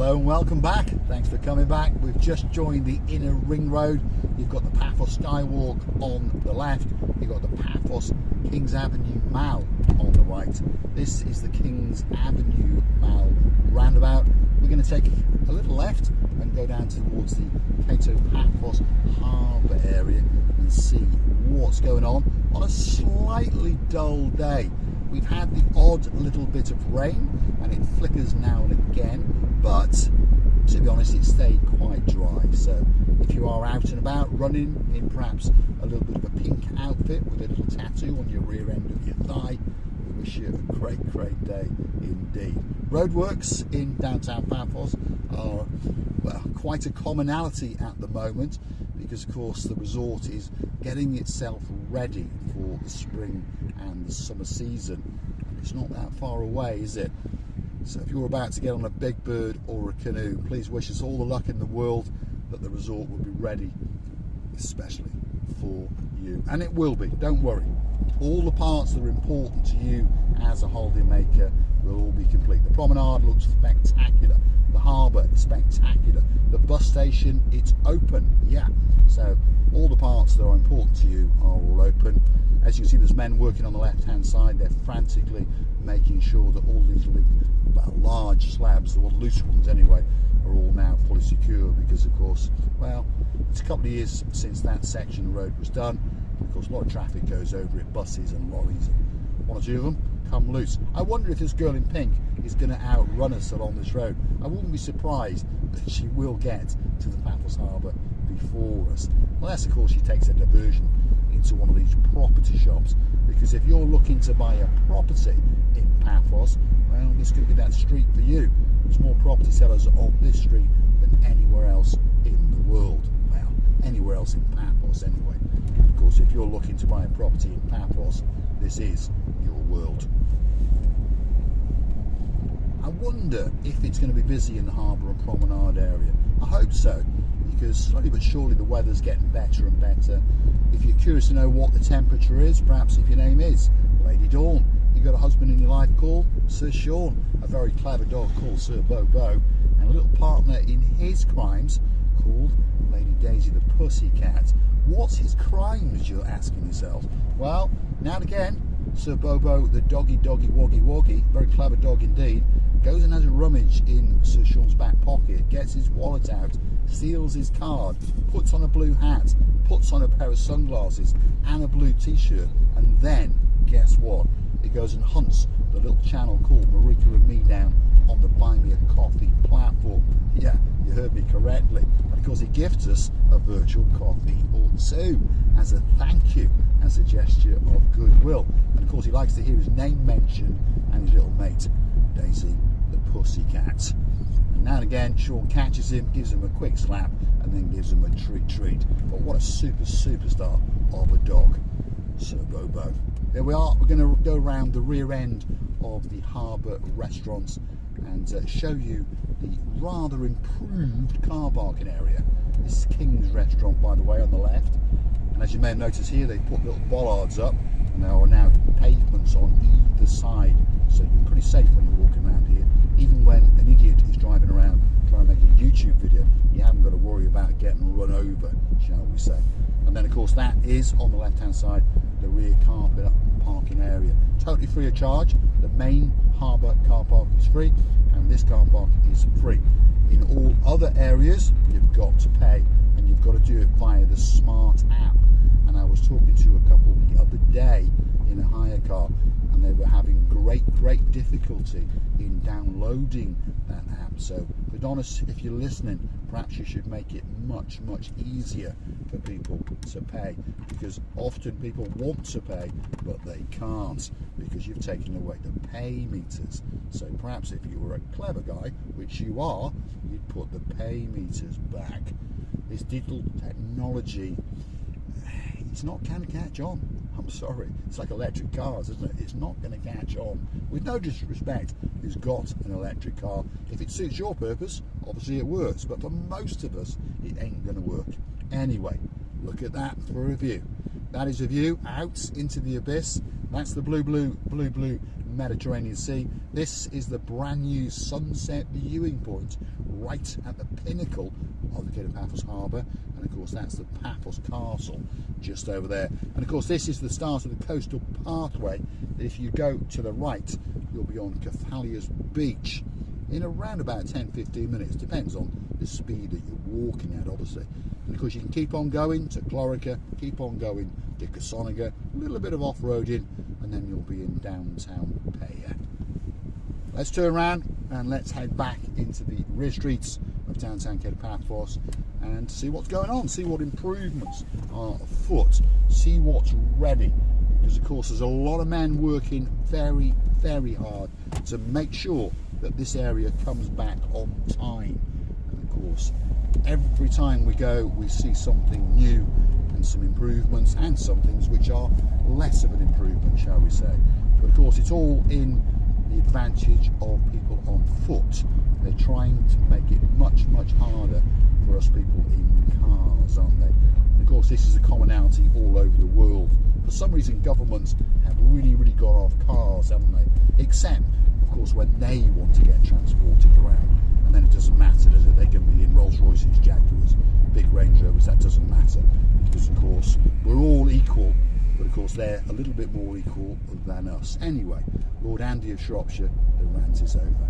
Hello and welcome back. Thanks for coming back. We've just joined the inner ring road. You've got the Paphos Skywalk on the left. You've got the Paphos Kings Avenue Mall on the right. This is the Kings Avenue Mall roundabout. We're going to take a little left and go down towards the Kato Paphos Harbour area and see what's going on a slightly dull day. We've had the odd little bit of rain and it flickers now and again, but to be honest, it stayed quite dry. So if you are out and about running in perhaps a little bit of a pink outfit with a little tattoo on your rear end of your thigh, we wish you a great day indeed. Roadworks in downtown Paphos are, well, quite a commonality at the moment, because of course the resort is getting itself ready for the spring and the summer season. It's not that far away, is it? So if you're about to get on a big bird or a canoe, please wish us all the luck in the world that the resort will be ready, especially for you. And it will be, don't worry. All the parts that are important to you as a holiday maker will all be complete. The promenade looks spectacular. The harbour is spectacular. The bus station, it's open, yeah. So all the parts that are important to you are all open. As you can see, there's men working on the left-hand side. They're frantically making sure that all these large slabs, the loose ones anyway, are all now fully secure, because of course, well, it's a couple of years since that section of road was done. Of course, a lot of traffic goes over it, buses and lorries, and one or two of them come loose. I wonder if this girl in pink is going to outrun us along this road. I wouldn't be surprised that she will get to the Paphos Harbour before us, unless of course she takes a diversion into one of these property shops, because if you're looking to buy a property in Paphos, well, this could be that street for you. There's more property sellers on this street than anywhere else in the world. Well, anywhere else in Paphos anyway. And of course, if you're looking to buy a property in Paphos, this is your world. I wonder if it's going to be busy in the harbour and promenade area. I hope so, because slowly but surely the weather's getting better and better. If you're curious to know what the temperature is, perhaps if your name is Lady Dawn, you've got a husband in your life called Sir Sean, a very clever dog called Sir Bobo, and a little partner in his crimes called Lady Daisy the Pussycat. What's his crimes, you're asking yourself? Well, now and again, Sir Bobo, the doggy woggy, very clever dog indeed, goes and has a rummage in Sir Sean's back pocket, gets his wallet out, steals his card, puts on a blue hat, puts on a pair of sunglasses and a blue t-shirt, and then, guess what? He goes and hunts the little channel called Marika and me down on the Buy Me a Coffee platform. Yeah, you heard me correctly. And of course he gifts us a virtual coffee or two as a thank you, as a gesture of goodwill. And of course he likes to hear his name mentioned and his little mate, Daisy the Pussycat. And now and again Sean catches him, gives him a quick slap, and then gives him a treat. But what a superstar of a dog, Sir Bobo. There we are. We're going to go around the rear end of the harbour restaurants and show you the rather improved car parking area. This is King's Restaurant, by the way, on the left. And as you may have noticed here, they put little bollards up, and there are now pavements on either side. So you're pretty safe when you're walking around here. Even when an idiot is driving around trying to make a YouTube video, you haven't got to worry about getting run over, shall we say. And then of course that is on the left hand side, the rear car parking area. Totally free of charge. The main harbour car park is free, and this car park is free. In all other areas you've got to pay, and you've got to do it via the smart app. And I was talking to a couple the other day in a hire car, and they were having great difficulty in downloading that app. So Adonis, if you're listening, perhaps you should make it much easier for people to pay, because often people want to pay but they can't, because you've taken away the pay meters. So perhaps if you were a clever guy, which you are, you'd put the pay meters back. This digital technology, it's not going to catch on. I'm sorry. It's like electric cars, isn't it? It's not going to catch on. With no disrespect who's got an electric car. If it suits your purpose, obviously it works. But for most of us, it ain't going to work. Anyway, look at that for a review. that is a view out into the abyss. That's the blue Mediterranean Sea. This is the brand new sunset viewing point right at the pinnacle of the Kato Paphos harbour, and of course that's the Paphos Castle just over there. And of course this is the start of the coastal pathway that if you go to the right you'll be on Cephalia's beach in around about 10-15 minutes, depends on the speed that you're walking at obviously. And of course you can keep on going to Clorica, keep on going to Kasoniga, a little bit of off-roading, and then you'll be in downtown Paya. Let's turn around and let's head back into the rear streets of downtown Kato Paphos and see what's going on, see what improvements are afoot, see what's ready, because of course there's a lot of men working very, very hard to make sure that this area comes back on time. And of course every time we go we see something new and some improvements and some things which are less of an improvement, shall we say. But of course it's all in the advantage of people on foot. They're trying to make it much harder for us people in cars, aren't they? And of course this is a commonality all over the world. For some reason governments have really gone off cars, haven't they? Except of course when they want to get transported around, and then it doesn't matter, does it? They can be in Rolls Royces, Jaguars, big Range Rovers, that doesn't matter, because of course we're all equal, but of course they're a little bit more equal than us. Anyway, Lord Andy of Shropshire, the rant is over.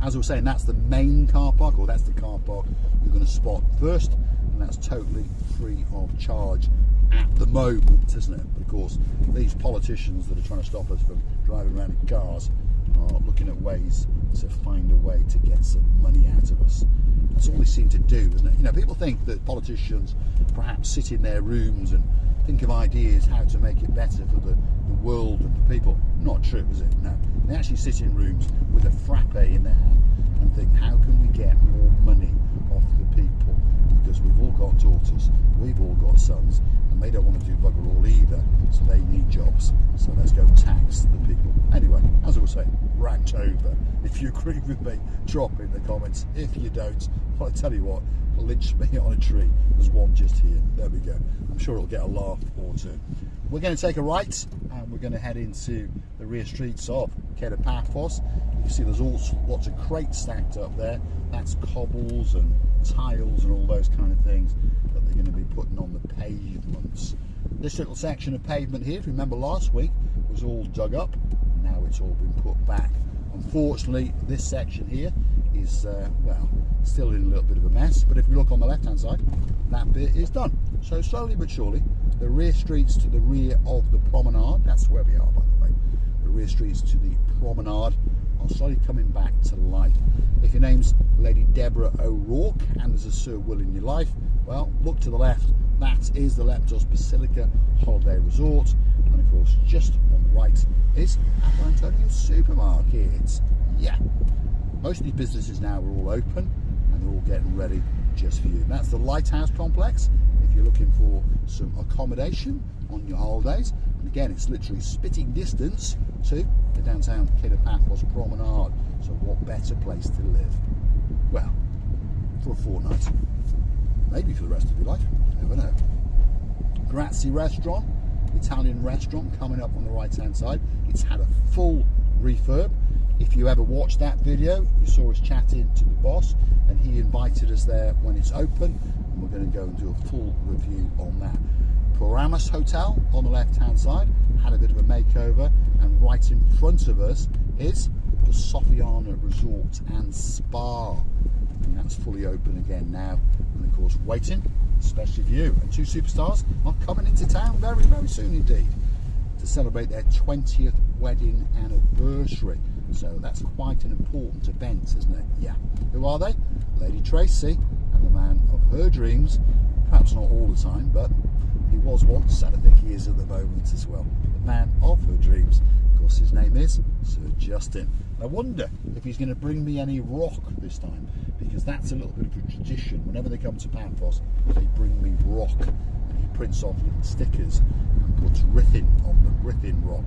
As I was saying, that's the main car park, or that's the car park you're going to spot first, and that's totally free of charge at the moment, isn't it? But of course these politicians that are trying to stop us from driving around in cars are looking at ways to find a way to get some money out of us. That's all they seem to do, isn't it? You know, people think that politicians perhaps sit in their rooms and think of ideas how to make it better for the world and the people. Not true, is it? No. They actually sit in rooms with a frappe in their hand and think, how can we get more money off the people? Because we've all got daughters, we've all got sons, and they don't want to do bugger all either, so they need jobs. So let's go tax the people. Anyway, as I was saying, rant over. If you agree with me, drop in the comments. If you don't, well, I tell you what, lynch me on a tree. There's one just here. There we go. I'm sure it'll get a laugh or two. We're going to take a right and we're going to head into the rear streets of Kato Paphos. You can see there's lots of crates stacked up there. That's cobbles and tiles and all those kind of things that they're going to be putting on the pavements. This little section of pavement here, if you remember last week, was all dug up. Now it's all been put back. Unfortunately, this section here is, well, still in a little bit of a mess, but if we look on the left hand side, that bit is done. So slowly but surely, the rear streets to the rear of the promenade, that's where we are by the way, the rear streets to the promenade are slowly coming back to life. If your name's Lady Deborah O'Rourke and there's a Sir Will in your life, well, look to the left, that is the Leptos Basilica Holiday Resort, and of course just on the right is Apple Antonio Supermarket. Yeah, most of these businesses now are all open and they're all getting ready just for you. And that's the Lighthouse Complex if you're looking for some accommodation on your holidays. And again, it's literally spitting distance to the downtown Kato Paphos Promenade. So what better place to live? Well, for a fortnight, maybe for the rest of your life, you never know. Grazie Restaurant, Italian restaurant coming up on the right hand side. It's had a full refurb. If you ever watched that video, you saw us chatting to the boss and he invited us there when it's open, and we're going to go and do a full review on that. Paramus Hotel on the left hand side had a bit of a makeover, and right in front of us is the Sofiana Resort and Spa, and that's fully open again now, and of course waiting especially for you. And two superstars are coming into town very soon indeed to celebrate their 20th wedding anniversary. So that's quite an important event, isn't it? Yeah. Who are they? Lady Tracy and the man of her dreams. Perhaps not all the time, but he was once, and I think he is at the moment as well. The man of her dreams. Of course, his name is Sir Justin. And I wonder if he's going to bring me any rock this time, because that's a little bit of a tradition. Whenever they come to Paphos, they bring me rock, and he prints off little stickers and puts Ruthin on them, Ruthin rock,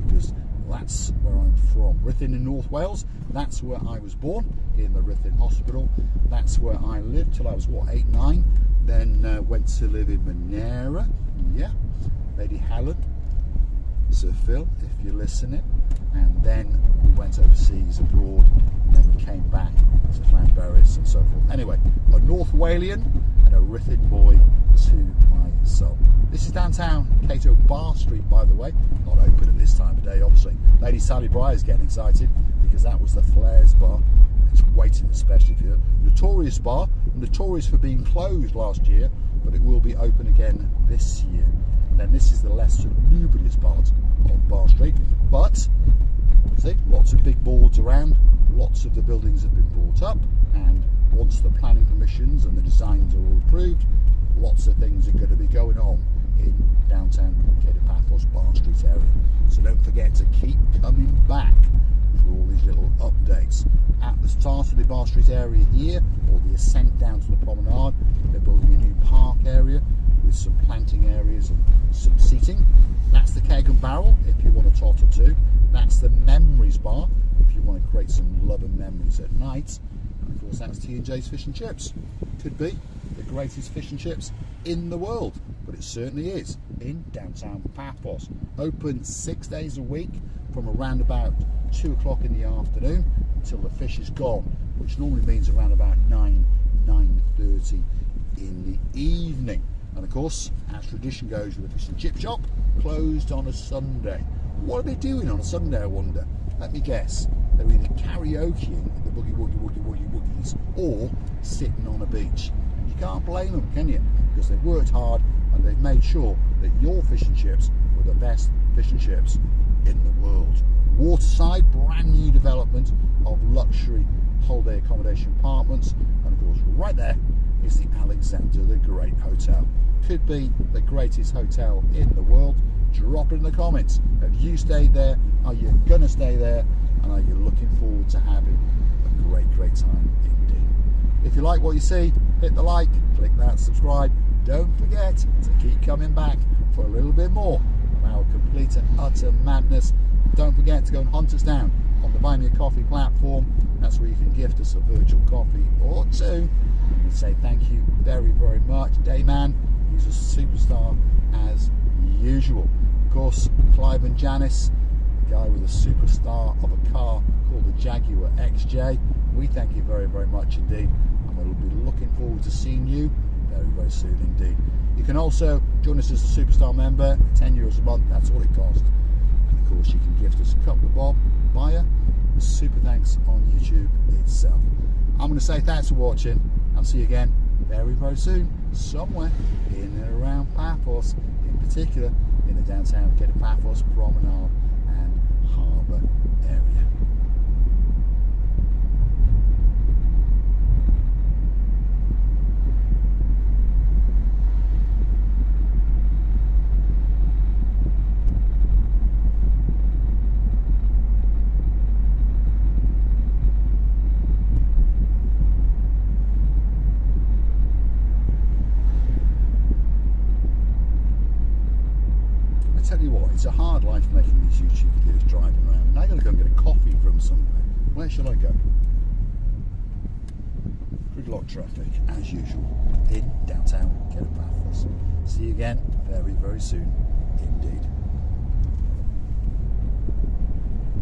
because that's where I'm from. Ruthin in North Wales, that's where I was born, in the Ruthin Hospital. That's where I lived till I was, what, 8, 9, then went to live in Madeira, yeah, Lady Helen, Sir Phil, if you're listening, and then we went overseas abroad, and then we came back to Llanberis and so forth. Anyway, a North Walian and a Ruthin boy to my soul. This is downtown Kato Bar Street, by the way, not open at this time of day, obviously. Lady Sally Bryer's getting excited because that was the Flares bar. It's waiting especially for you. Notorious bar, notorious for being closed last year, but it will be open again this year. And then this is the less sort of lubrious part of Bar Street, but see, lots of big boards around, lots of the buildings have been brought up, and once the planning permissions and the designs are all approved, lots of things are going to be going on in downtown Kato Paphos Bar Street area. So don't forget to keep coming back for all these little updates. At the start of the Bar Street area here, or the ascent down to the promenade, they're building a new park area with some planting areas and some seating. That's the Keg and Barrel if you want a tot or two. That's the Memories Bar if you want to create some love and memories at night. And of course that's T&J's Fish and Chips. Could be the greatest fish and chips in the world, but it certainly is in downtown Paphos. Open 6 days a week from around about 2 o'clock in the afternoon until the fish is gone, which normally means around about 9:30 in the evening. And of course, as tradition goes with the fish and chip shop, closed on a Sunday. What are they doing on a Sunday, I wonder? Let me guess. They're either karaokeing the boogie woogie woogie woogie woogies or sitting on a beach. And you can't blame them, can you? Because they've worked hard and they've made sure that your fish and chips were the best fish and chips in the world. Waterside, brand new development of luxury holiday accommodation apartments, and of course right there is the Alexander the Great Hotel. Could be the greatest hotel in the world. Drop it in the comments. Have you stayed there? Are you gonna stay there? And are you looking forward to having a great time indeed? If you like what you see, hit the like, click that subscribe. Don't forget to keep coming back for a little bit more of our complete and utter madness. Don't forget to go and hunt us down on the Buy Me a Coffee platform. That's where you can gift us a virtual coffee or two. And we say thank you very much. Dayman, he's a superstar as usual. Of course, Clive and Janice, the guy with a superstar of a car called the Jaguar XJ. We thank you very much indeed, and we'll be looking forward to seeing you very soon indeed. You can also join us as a superstar member, €10 a month, that's all it costs. And of course you can gift us a couple of bob via the super thanks on YouTube itself. I'm going to say thanks for watching. I'll see you again very soon, somewhere in and around Paphos, in particular in the downtown Kato Paphos Promenade and Harbour area. Tell you what, it's a hard life making these YouTube videos driving around. Now I gotta go and get a coffee from somewhere. Where shall I go? Gridlock traffic as usual in downtown Kato Paphos. See you again very soon indeed.